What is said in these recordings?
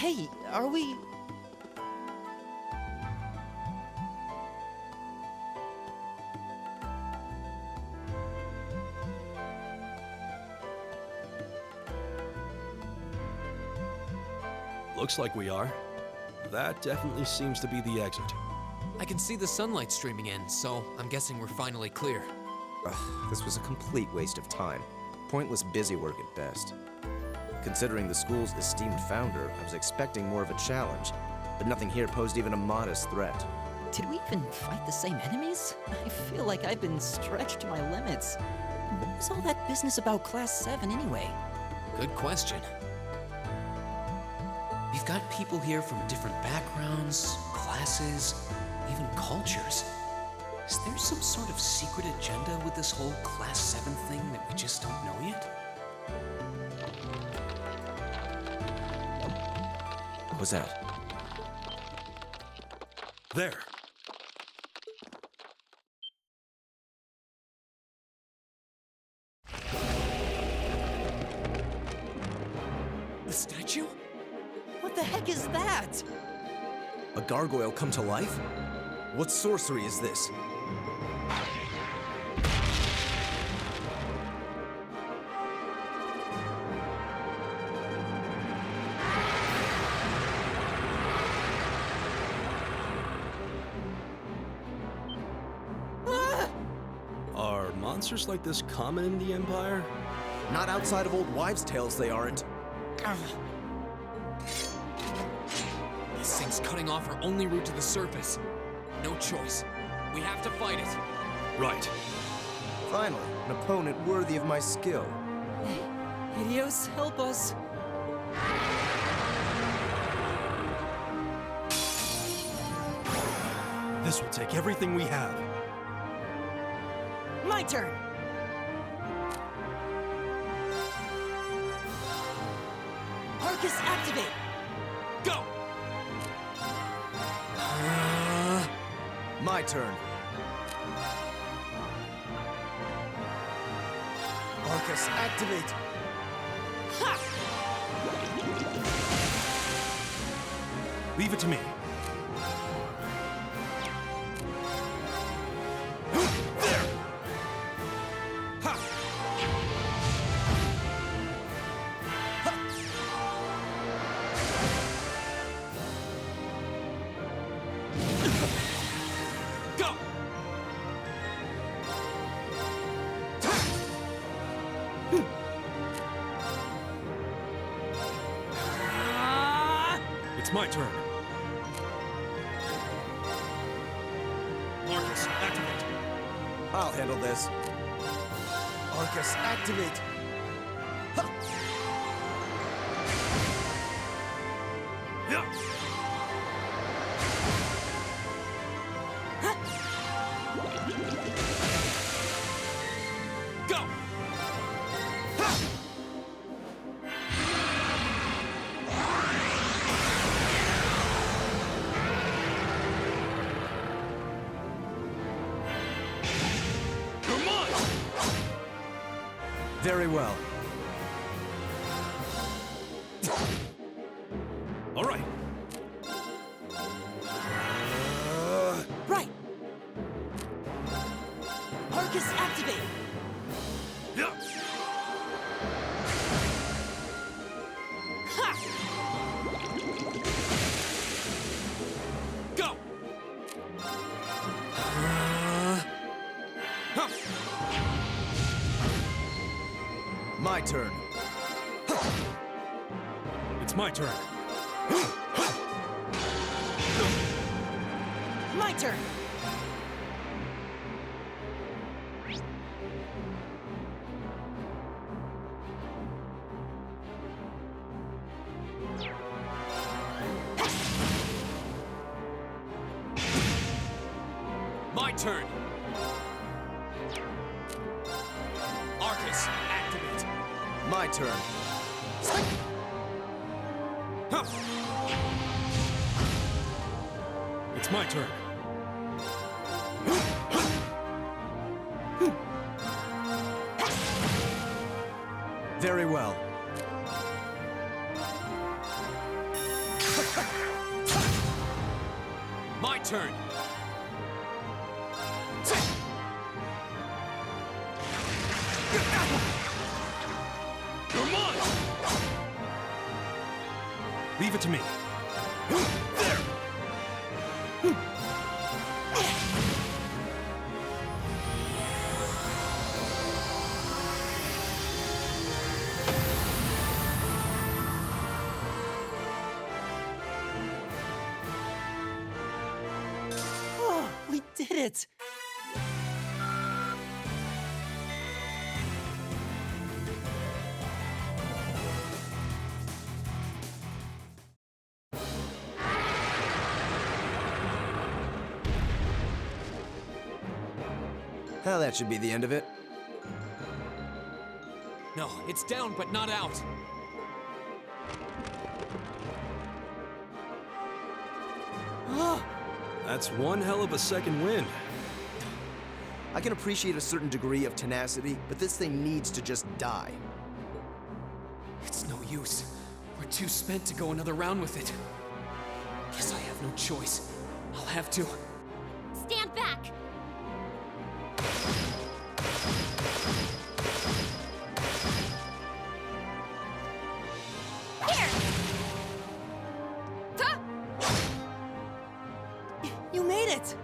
Hey, are we... Looks like we are. That definitely seems to be the exit. I can see the sunlight streaming in, so I'm guessing we're finally clear. This was a complete waste of time. Pointless busywork at best. Considering the school's esteemed founder, I was expecting more of a challenge, but nothing here posed even a modest threat. Did we even fight the same enemies? I feel like I've been stretched to my limits. What was all that business about Class 7 anyway? Good question. We've got people here from different backgrounds, classes, even cultures. Is there some sort of secret agenda with this whole Class 7 thing that we just don't know yet? What was that? There! The statue? What the heck is that? A gargoyle come to life? What sorcery is this? Are monsters like this common in the Empire? Not outside of old wives' tales, they aren't. This thing's cutting off our only route to the surface. No choice. We have to fight it. Right. Finally, an opponent worthy of my skill. Idios, help us. This will take everything we have. My turn! Arcus, activate! Go! My turn. Arcus, activate! Ha! Leave it to me. There! Ha! Go! It's my turn. Marcus, activate. I'll handle this. Arcus, activate! Ha! Yeah. Go! Come on! Very well. All right. Right! Arcus, activate! Yeah. Ha! Go! Huh. My turn. It's my turn. My turn! My turn! Arcus, activate! My turn. Huh. It's my turn. Very well. My turn! You're mine! Leave it to me. There! Oh, we did it! Well, that should be the end of it. No, it's down but not out. That's one hell of a second wind. I can appreciate a certain degree of tenacity, but this thing needs to just die. It's no use. We're too spent to go another round with it. Guess I have no choice. I'll have to. Stand back! Here! Huh? You made it!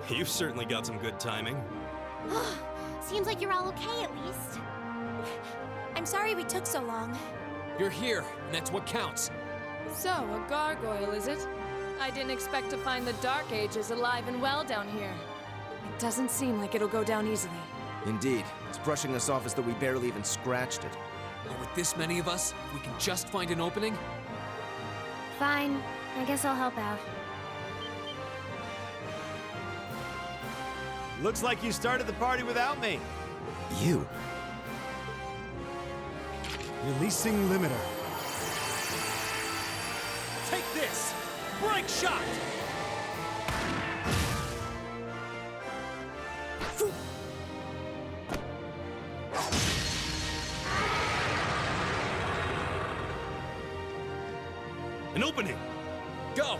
You've certainly got some good timing. Seems like you're all okay at least. I'm sorry we took so long. You're here, and that's what counts. So, a gargoyle, is it? I didn't expect to find the Dark Ages alive and well down here. It doesn't seem like it'll go down easily. Indeed, it's brushing us off as though we barely even scratched it. But with this many of us, if we can just find an opening. Fine. I guess I'll help out. Looks like you started the party without me. You? Releasing limiter. Take this! Break shot! An opening! Go!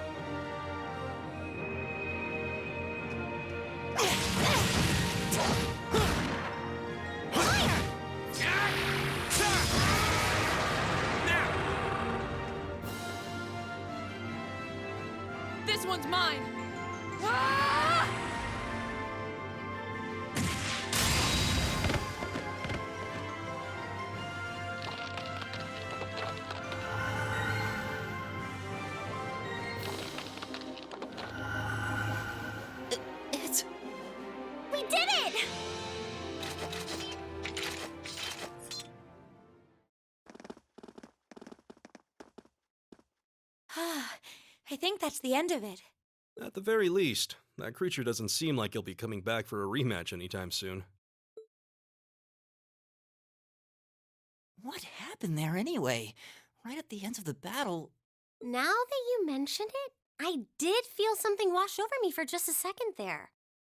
This one's mine! Ah! It's... We did it! I think that's the end of it. At the very least, that creature doesn't seem like he'll be coming back for a rematch anytime soon. What happened there anyway? Right at the end of the battle... Now that you mention it, I did feel something wash over me for just a second there.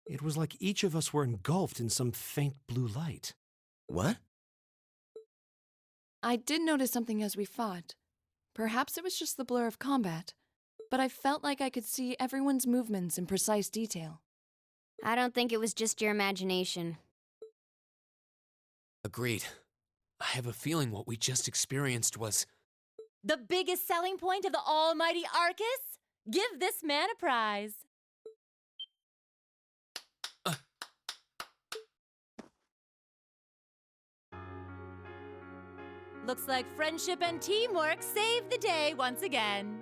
It was like each of us were engulfed in some faint blue light. What? I did notice something as we fought. Perhaps it was just the blur of combat, but I felt like I could see everyone's movements in precise detail. I don't think it was just your imagination. Agreed. I have a feeling what we just experienced was... The biggest selling point of the almighty Arcus? Give this man a prize. Looks like friendship and teamwork saved the day once again.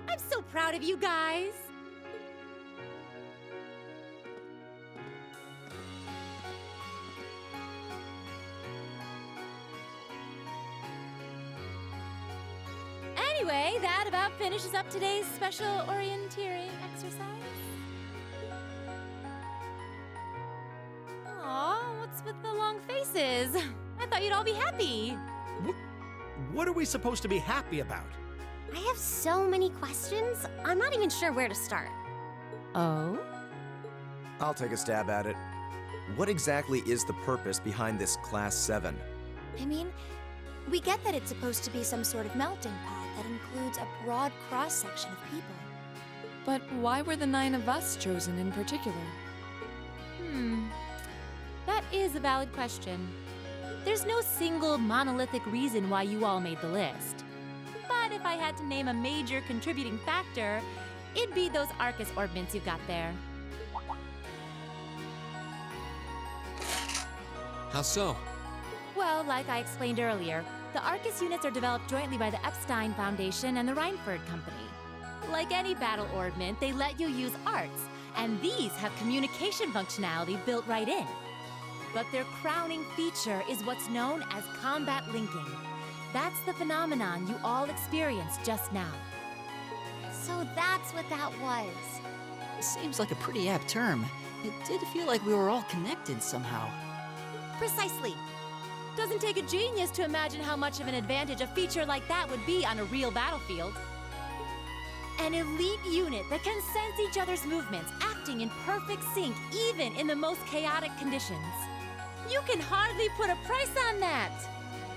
I'm so proud of you guys. Anyway, that about finishes up today's special orienteering exercise. Aw, what's with the long faces? I thought you'd all be happy. What are we supposed to be happy about? I have so many questions, I'm not even sure where to start. Oh? I'll take a stab at it. What exactly is the purpose behind this Class 7? I mean, We get that it's supposed to be some sort of melting pot that includes a broad cross-section of people. But why were the 9 of us chosen in particular? That is a valid question. There's no single monolithic reason why you all made the list. But if I had to name a major contributing factor, it'd be those Arcus orbments you've got there. How so? Well, like I explained earlier, the Arcus units are developed jointly by the Epstein Foundation and the Reinford Company. Like any battle orbment, they let you use arts, and these have communication functionality built right in. But their crowning feature is what's known as combat linking. That's the phenomenon you all experienced just now. So that's what that was. Seems like a pretty apt term. It did feel like we were all connected somehow. Precisely. Doesn't take a genius to imagine how much of an advantage a feature like that would be on a real battlefield. An elite unit that can sense each other's movements, acting in perfect sync even in the most chaotic conditions. You can hardly put a price on that.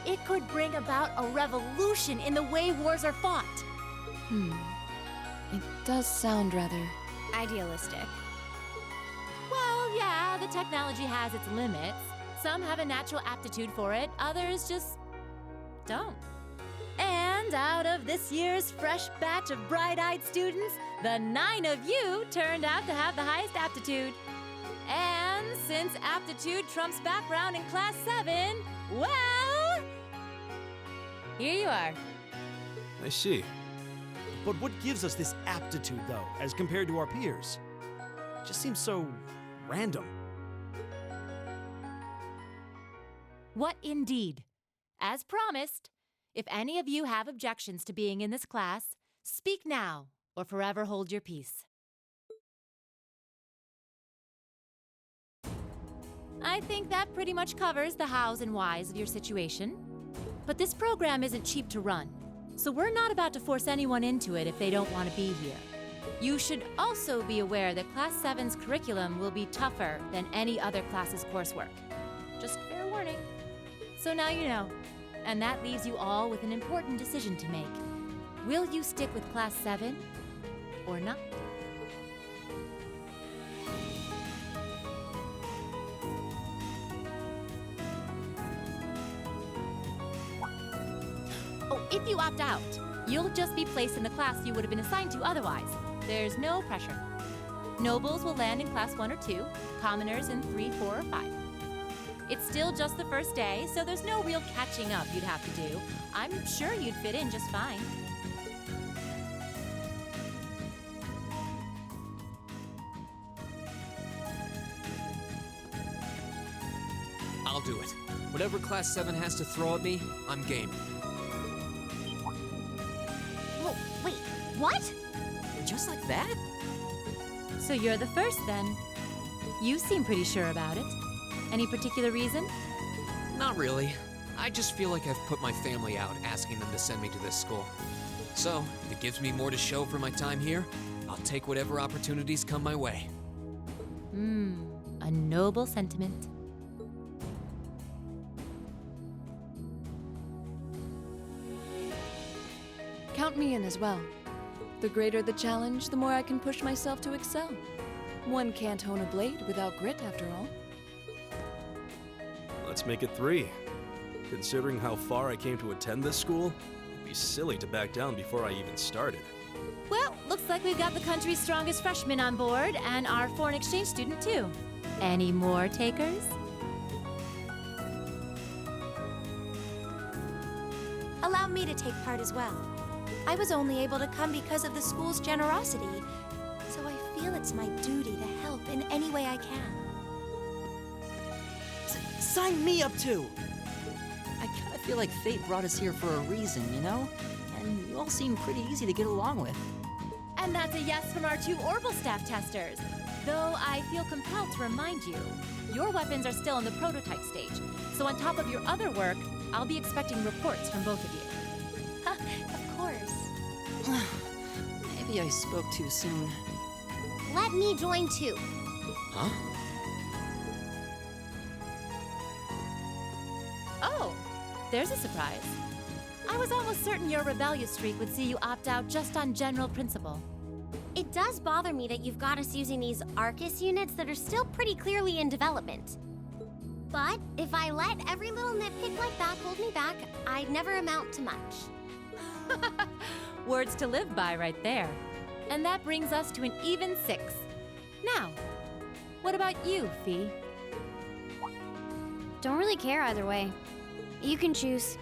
It could bring about a revolution in the way wars are fought. It does sound rather... Idealistic. Well, yeah, the technology has its limits. Some have a natural aptitude for it, others just don't. And out of this year's fresh batch of bright-eyed students, the 9 of you turned out to have the highest aptitude. And since aptitude trumps background in Class 7, well, here you are. I see. But what gives us this aptitude, though, as compared to our peers? It just seems so random. What indeed? As promised, if any of you have objections to being in this class, speak now or forever hold your peace. I think that pretty much covers the hows and whys of your situation. But this program isn't cheap to run, so we're not about to force anyone into it if they don't want to be here. You should also be aware that Class 7's curriculum will be tougher than any other class's coursework. Just fair warning. So now you know, and that leaves you all with an important decision to make. Will you stick with Class 7 or not? Oh, if you opt out, you'll just be placed in the class you would have been assigned to otherwise. There's no pressure. Nobles will land in Class 1 or 2, commoners in 3, 4, or 5. It's still just the first day, so there's no real catching up you'd have to do. I'm sure you'd fit in just fine. I'll do it. Whatever Class 7 has to throw at me, I'm game. Whoa, wait, what? Just like that? So you're the first then. You seem pretty sure about it. Any particular reason? Not really. I just feel like I've put my family out asking them to send me to this school. So, if it gives me more to show for my time here, I'll take whatever opportunities come my way. A noble sentiment. Count me in as well. The greater the challenge, the more I can push myself to excel. One can't hone a blade without grit, after all. Let's make it 3. Considering how far I came to attend this school, it'd be silly to back down before I even started. Well, looks like we've got the country's strongest freshman on board, and our foreign exchange student, too. Any more takers? Allow me to take part as well. I was only able to come because of the school's generosity, so I feel it's my duty to help in any way I can. Sign me up too! I kinda feel like fate brought us here for a reason, you know? And you all seem pretty easy to get along with. And that's a yes from our 2 Orbital staff testers. Though I feel compelled to remind you, your weapons are still in the prototype stage. So on top of your other work, I'll be expecting reports from both of you. Of course. Maybe I spoke too soon. Let me join too. Huh? Oh, There's a surprise. I was almost certain your rebellious streak would see you opt out just on general principle. It does bother me that you've got us using these Arcus units that are still pretty clearly in development. But if I let every little nitpick like that hold me back, I'd never amount to much. Words to live by right there. And that brings us to an even 6. Now, what about you, Fee? Don't really care either way. You can choose.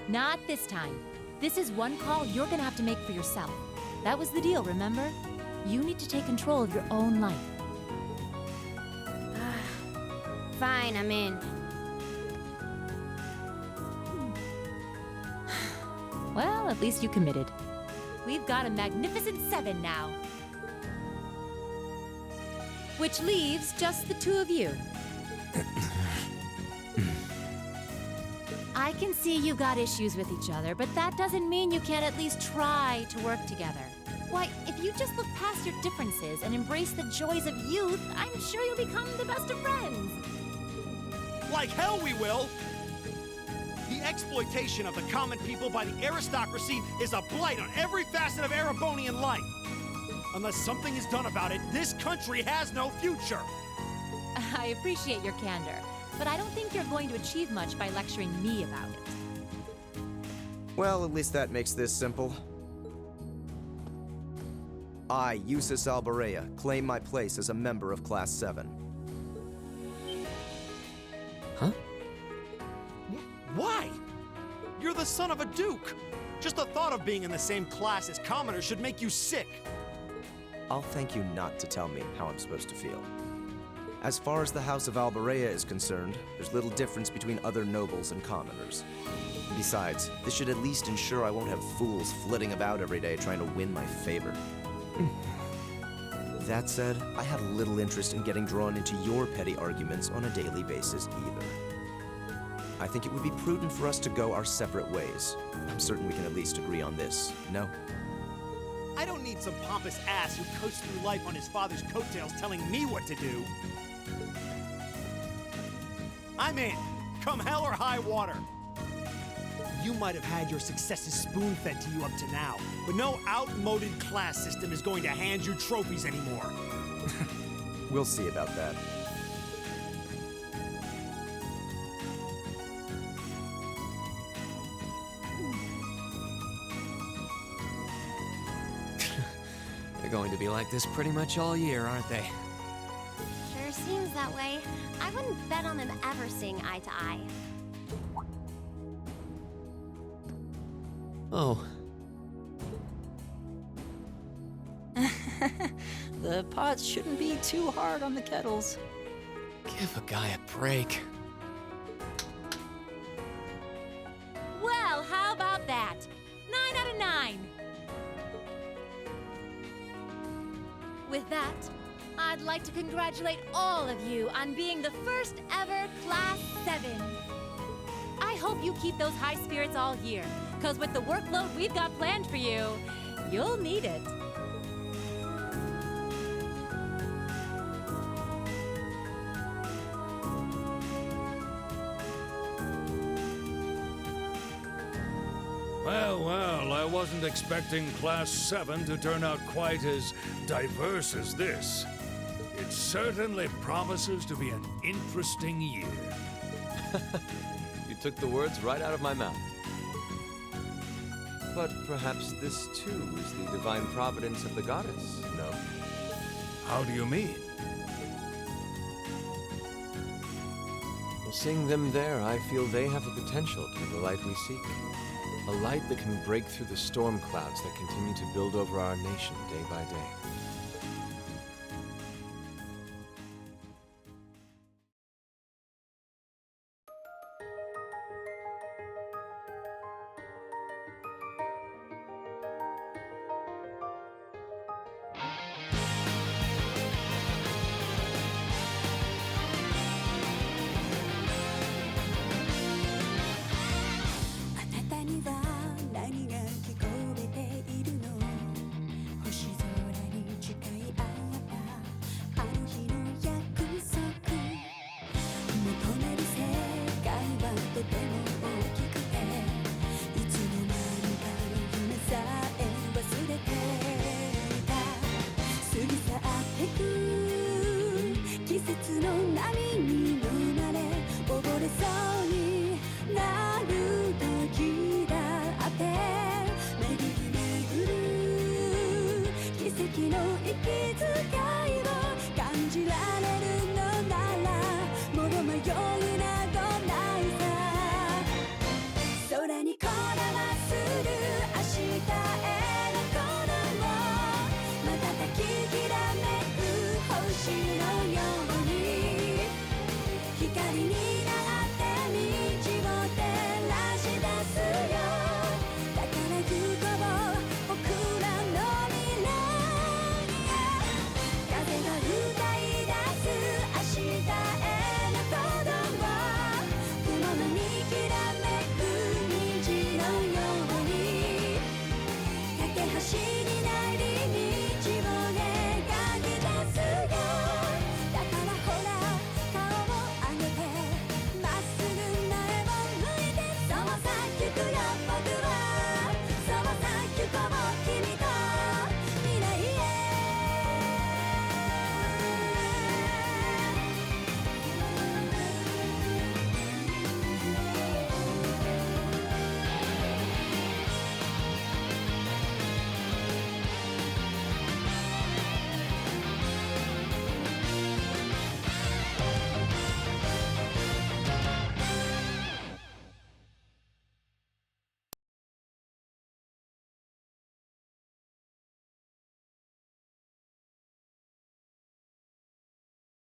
Not this time. This is one call you're gonna have to make for yourself. That was the deal, remember? You need to take control of your own life. Fine, I'm in. Well, at least you committed. We've got a magnificent 7 now. Which leaves just the 2 of you. I can see you got issues with each other, but that doesn't mean you can't at least try to work together. Why, if you just look past your differences and embrace the joys of youth, I'm sure you'll become the best of friends. Like hell we will! The exploitation of the common people by the aristocracy is a blight on every facet of Erebonian life. Unless something is done about it, this country has no future. I appreciate your candor, but I don't think you're going to achieve much by lecturing me about it. Well, at least that makes this simple. I, Eustace Alborea, claim my place as a member of Class 7. Huh? Why? You're the son of a duke. Just the thought of being in the same class as commoners should make you sick. I'll thank you not to tell me how I'm supposed to feel. As far as the House of Alborea is concerned, there's little difference between other nobles and commoners. Besides, this should at least ensure I won't have fools flitting about every day trying to win my favor. That said, I have little interest in getting drawn into your petty arguments on a daily basis either. I think it would be prudent for us to go our separate ways. I'm certain we can at least agree on this, no? I don't need some pompous ass who coasts through life on his father's coattails telling me what to do. I'm in, come hell or high water. You might have had your successes spoon-fed to you up to now, but no outmoded class system is going to hand you trophies anymore. We'll see about that. They're going to be like this pretty much all year, aren't they? Sure seems that way. I wouldn't bet on them ever seeing eye to eye. Oh. The pots shouldn't be too hard on the kettles. Give a guy a break. Well, how about that? 9 out of 9. With that, I'd like to congratulate all of you on being the first ever Class 7. I hope you keep those high spirits all year, because with the workload we've got planned for you, you'll need it. Well, I wasn't expecting Class 7 to turn out quite as diverse as this. It certainly promises to be an interesting year. You took the words right out of my mouth. But perhaps this too is the divine providence of the goddess, no? How do you mean? Well, seeing them there, I feel they have the potential to be the light we seek. A light that can break through the storm clouds that continue to build over our nation day by day.